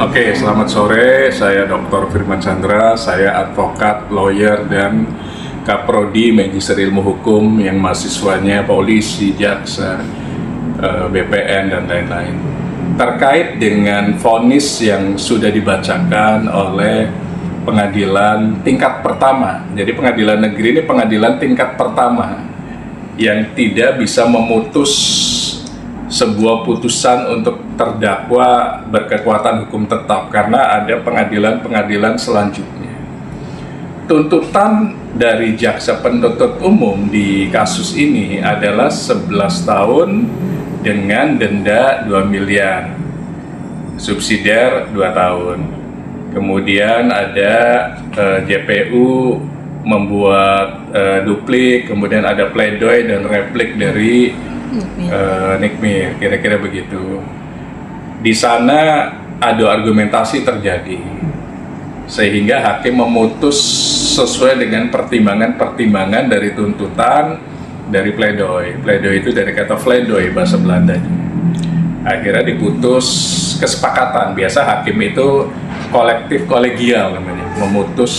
Oke, selamat sore. Saya Dr. Firman Chandra. Saya advokat, lawyer, dan kaprodi Magister Ilmu Hukum yang mahasiswanya polisi, jaksa, BPN, dan lain-lain. Terkait dengan vonis yang sudah dibacakan oleh pengadilan tingkat pertama. Jadi pengadilan negeri ini pengadilan tingkat pertama yang tidak bisa memutus sebuah putusan untuk terdakwa berkekuatan hukum tetap karena ada pengadilan-pengadilan selanjutnya. Tuntutan dari jaksa penuntut umum di kasus ini adalah 11 tahun dengan denda 2 miliar, subsidiar 2 tahun. Kemudian ada JPU membuat duplik, kemudian ada pledoi dan replik dari Nikmir, kira-kira begitu. Di sana ada argumentasi terjadi, sehingga hakim memutus sesuai dengan pertimbangan-pertimbangan dari tuntutan, dari pledoi. Pledoi itu dari kata pledoi bahasa Belandanya. Akhirnya diputus kesepakatan. Biasa hakim itu kolektif kolegial namanya, memutus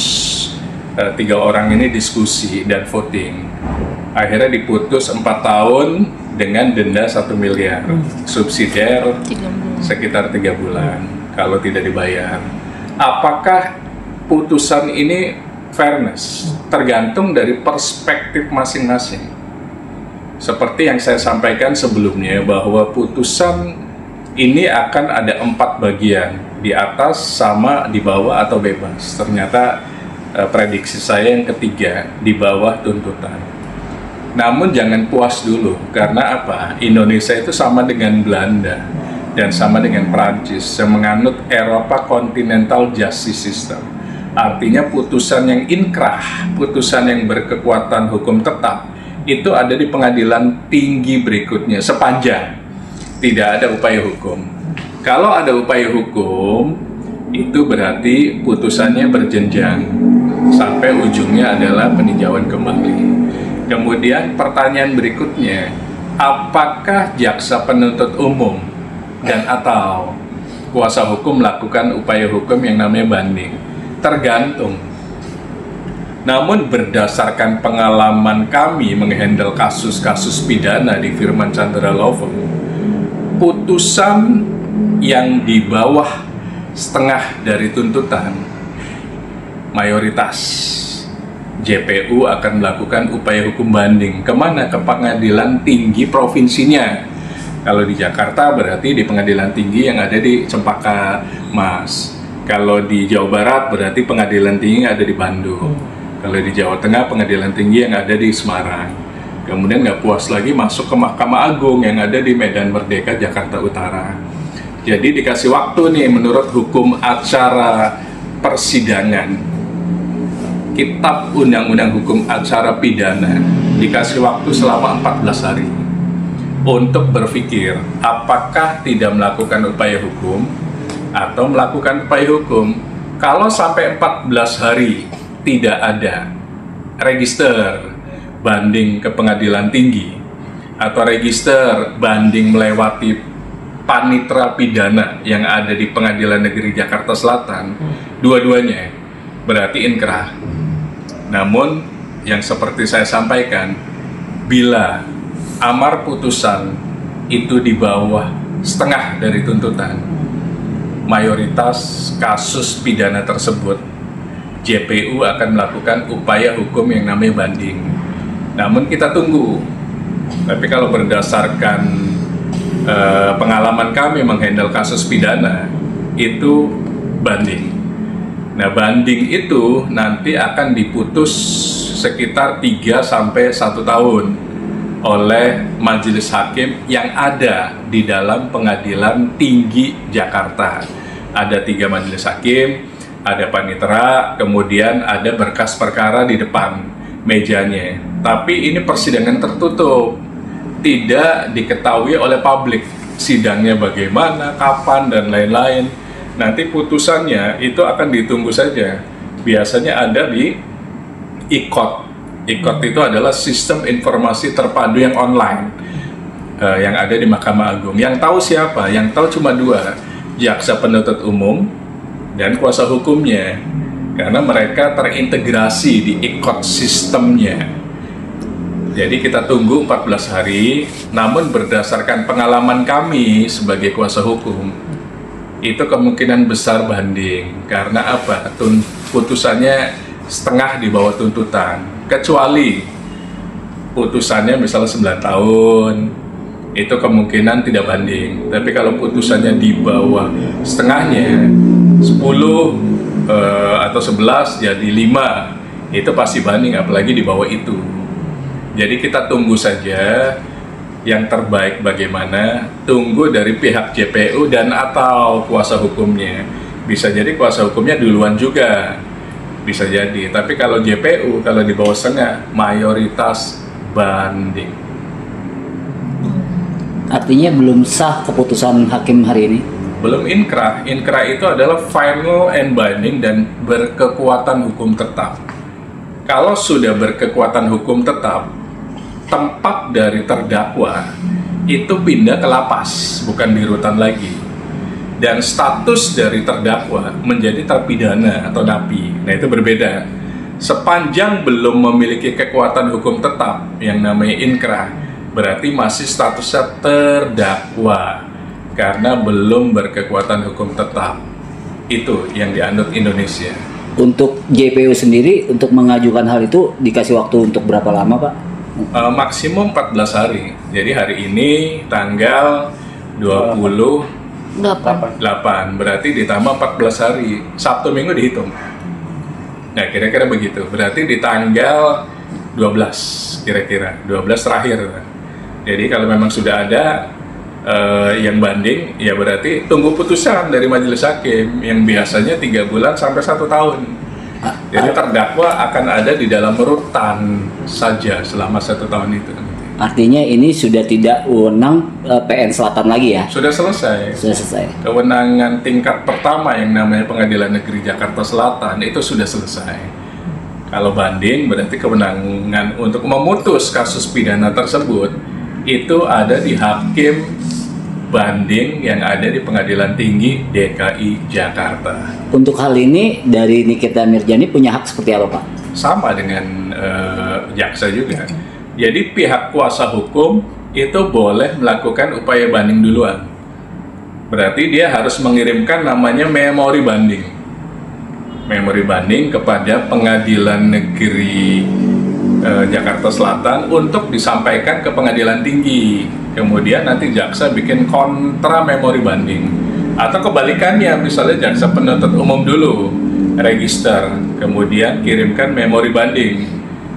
3 orang ini diskusi dan voting. Akhirnya diputus 4 tahun dengan denda 1 miliar, subsidiar sekitar 3 bulan kalau tidak dibayar. Apakah putusan ini fairness? Tergantung dari perspektif masing-masing. Seperti yang saya sampaikan sebelumnya, bahwa putusan ini akan ada 4 bagian, di atas, sama, di bawah, atau bebas. Ternyata prediksi saya yang ketiga, di bawah tuntutan. Namun jangan puas dulu, karena apa? Indonesia itu sama dengan Belanda dan sama dengan Prancis yang menganut Eropa Continental Justice System. Artinya putusan yang inkrah, putusan yang berkekuatan hukum tetap, itu ada di pengadilan tinggi berikutnya sepanjang tidak ada upaya hukum. Kalau ada upaya hukum, itu berarti putusannya berjenjang sampai ujungnya adalah peninjauan kembali. Kemudian pertanyaan berikutnya, apakah jaksa penuntut umum dan atau kuasa hukum melakukan upaya hukum yang namanya banding? Tergantung. Namun berdasarkan pengalaman kami menghandle kasus-kasus pidana di Firman Chandra Law Firm, putusan yang di bawah setengah dari tuntutan, mayoritas JPU akan melakukan upaya hukum banding. Kemana? Ke pengadilan tinggi provinsinya. Kalau di Jakarta berarti di pengadilan tinggi yang ada di Cempaka Mas. Kalau di Jawa Barat berarti pengadilan tinggi yang ada di Bandung. Kalau di Jawa Tengah pengadilan tinggi yang ada di Semarang. Kemudian nggak puas lagi masuk ke Mahkamah Agung yang ada di Medan Merdeka, Jakarta Utara. Jadi dikasih waktu nih menurut hukum acara persidangan, Kitab Undang-Undang Hukum Acara Pidana, dikasih waktu selama 14 hari untuk berpikir apakah tidak melakukan upaya hukum atau melakukan upaya hukum. Kalau sampai 14 hari tidak ada register banding ke pengadilan tinggi atau register banding melewati panitra pidana yang ada di Pengadilan Negeri Jakarta Selatan, dua-duanya berarti inkrah. Namun yang seperti saya sampaikan, bila amar putusan itu di bawah setengah dari tuntutan, mayoritas kasus pidana tersebut JPU akan melakukan upaya hukum yang namanya banding. Namun kita tunggu. Tapi kalau berdasarkan pengalaman kami menghandle kasus pidana, itu banding. Nah, banding itu nanti akan diputus sekitar 3-1 tahun oleh majelis hakim yang ada di dalam Pengadilan Tinggi Jakarta. Ada 3 majelis hakim, ada panitera, kemudian ada berkas perkara di depan mejanya. Tapi ini persidangan tertutup, tidak diketahui oleh publik sidangnya bagaimana, kapan, dan lain-lain. Nanti putusannya itu akan ditunggu saja. Biasanya ada di IKOT. IKOT itu adalah sistem informasi terpadu yang online yang ada di Mahkamah Agung. Yang tahu siapa? Yang tahu cuma 2, jaksa penuntut umum dan kuasa hukumnya, karena mereka terintegrasi di ekosistemnya. Jadi kita tunggu 14 hari, namun berdasarkan pengalaman kami sebagai kuasa hukum, itu kemungkinan besar banding. Karena apa? Putusannya setengah di bawah tuntutan, kecuali putusannya misalnya 9 tahun, itu kemungkinan tidak banding. Tapi kalau putusannya di bawah setengahnya, 10 atau 11 jadi 5, itu pasti banding, apalagi di bawah itu. Jadi kita tunggu saja yang terbaik bagaimana, tunggu dari pihak JPU dan atau kuasa hukumnya. Bisa jadi kuasa hukumnya duluan juga, bisa jadi. Tapi kalau JPU, kalau di bawah setengah, mayoritas banding. Artinya belum sah keputusan hakim hari ini? Belum inkrah. Inkrah itu adalah final and binding dan berkekuatan hukum tetap. Kalau sudah berkekuatan hukum tetap, tempat dari terdakwa itu pindah ke lapas, bukan di rutan lagi. Dan status dari terdakwa menjadi terpidana atau napi. Nah, itu berbeda. Sepanjang belum memiliki kekuatan hukum tetap yang namanya inkrah, berarti masih statusnya terdakwa karena belum berkekuatan hukum tetap. Itu yang dianut Indonesia. Untuk JPU sendiri, untuk mengajukan hal itu dikasih waktu untuk berapa lama, Pak? Maksimum 14 hari. Jadi hari ini tanggal 28, berarti ditambah 14 hari, Sabtu Minggu dihitung. Nah, kira-kira begitu. Berarti di tanggal 12, kira-kira 12 terakhir. Jadi kalau memang sudah ada yang banding, ya berarti tunggu putusan dari majelis hakim yang biasanya 3 bulan sampai 1 tahun. Jadi terdakwa akan ada di dalam rutan saja selama 1 tahun itu. Artinya ini sudah tidak wewenang PN Selatan lagi ya? Sudah selesai. Sudah selesai. Kewenangan tingkat pertama yang namanya Pengadilan Negeri Jakarta Selatan itu sudah selesai. Kalau banding berarti kewenangan untuk memutus kasus pidana tersebut itu ada di hakim banding yang ada di Pengadilan Tinggi DKI Jakarta. Untuk hal ini dari Nikita Mirjani punya hak seperti apa, Pak? Sama dengan jaksa juga. Jadi pihak kuasa hukum itu boleh melakukan upaya banding duluan. Berarti dia harus mengirimkan namanya memori banding. Memori banding kepada Pengadilan Negeri Jakarta Selatan untuk disampaikan ke Pengadilan Tinggi. Kemudian nanti jaksa bikin kontra memori banding. Atau kebalikannya, misalnya jaksa penuntut umum dulu register, kemudian kirimkan memori banding.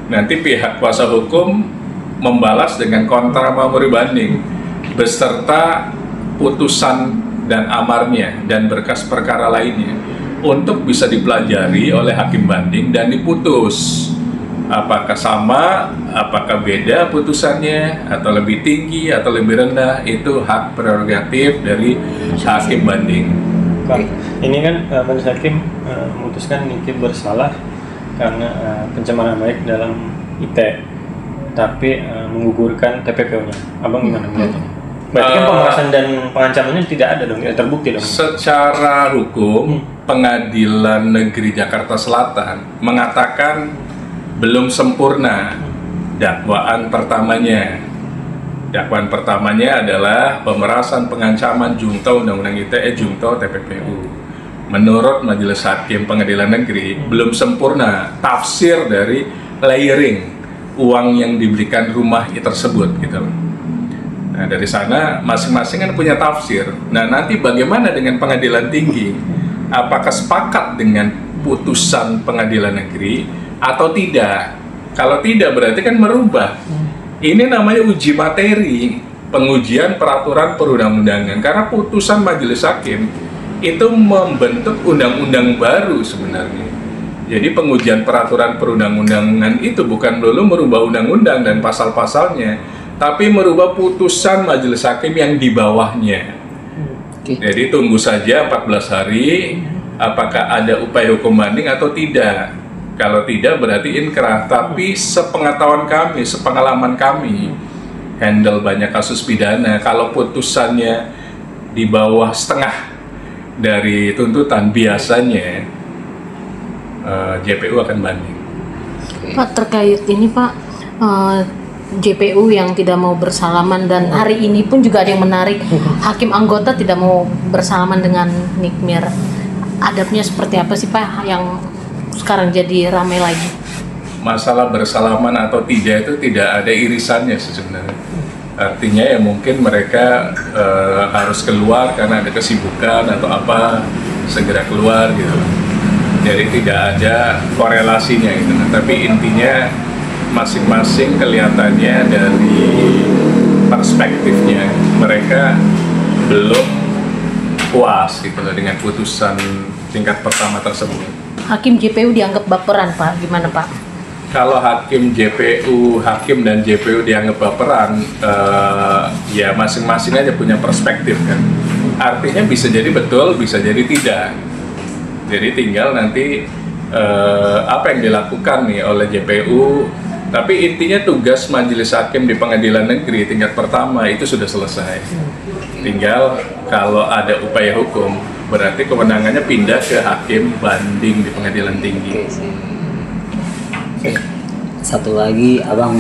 Nanti pihak kuasa hukum membalas dengan kontra memori banding beserta putusan dan amarnya dan berkas perkara lainnya untuk bisa dipelajari oleh hakim banding dan diputus. Apakah sama, apakah beda putusannya, atau lebih tinggi, atau lebih rendah, itu hak prerogatif dari hakim banding. Pak, ini kan majelis hakim memutuskan Niki bersalah karena pencemaran baik dalam IT, tapi menggugurkan TPPO-nya. Abang gimana melihatnya? Berarti kan pemerasan dan pengancamannya tidak ada dong, tidak terbukti dong. Secara hukum, Pengadilan Negeri Jakarta Selatan mengatakan belum sempurna dakwaan pertamanya. Dakwaan pertamanya adalah pemerasan, pengancaman, jungto Undang-Undang ITE, jungto TPPU. Menurut Majelis Hakim Pengadilan Negeri belum sempurna tafsir dari layering uang yang diberikan rumah tersebut gitu. Nah, dari sana masing-masing kan punya tafsir. Nah, nanti bagaimana dengan Pengadilan Tinggi? Apakah sepakat dengan putusan Pengadilan Negeri atau tidak? Kalau tidak berarti kan merubah. Ini namanya uji materi, pengujian peraturan perundang-undangan. Karena putusan majelis hakim itu membentuk undang-undang baru sebenarnya. Jadi pengujian peraturan perundang-undangan itu bukan melulu merubah undang-undang dan pasal-pasalnya, tapi merubah putusan majelis hakim yang di bawahnya. Jadi tunggu saja 14 hari apakah ada upaya hukum banding atau tidak. Kalau tidak berarti inkrah. Tapi sepengetahuan kami, sepengalaman kami handle banyak kasus pidana, kalau putusannya di bawah setengah dari tuntutan biasanya JPU akan banding. Pak, terkait ini Pak, JPU yang tidak mau bersalaman, dan hari ini pun juga ada yang menarik, hakim anggota tidak mau bersalaman dengan Nikmir. Adabnya seperti apa sih Pak yang sekarang jadi ramai lagi? Masalah bersalaman atau tidak itu tidak ada irisannya sebenarnya. Artinya ya mungkin mereka harus keluar karena ada kesibukan atau apa, segera keluar gitu. Jadi tidak ada korelasinya gitu. Tapi intinya masing-masing kelihatannya dari perspektifnya mereka belum puas gitu dengan putusan tingkat pertama tersebut. Hakim JPU dianggap baperan Pak, gimana Pak? Kalau hakim dan JPU dianggap baperan, ya masing-masing aja punya perspektif kan. Artinya bisa jadi betul, bisa jadi tidak. Jadi tinggal nanti apa yang dilakukan nih oleh JPU. Tapi intinya tugas majelis hakim di pengadilan negeri tingkat pertama itu sudah selesai. Tinggal kalau ada upaya hukum, berarti kewenangannya pindah ke hakim banding di pengadilan tinggi. Satu lagi, Abang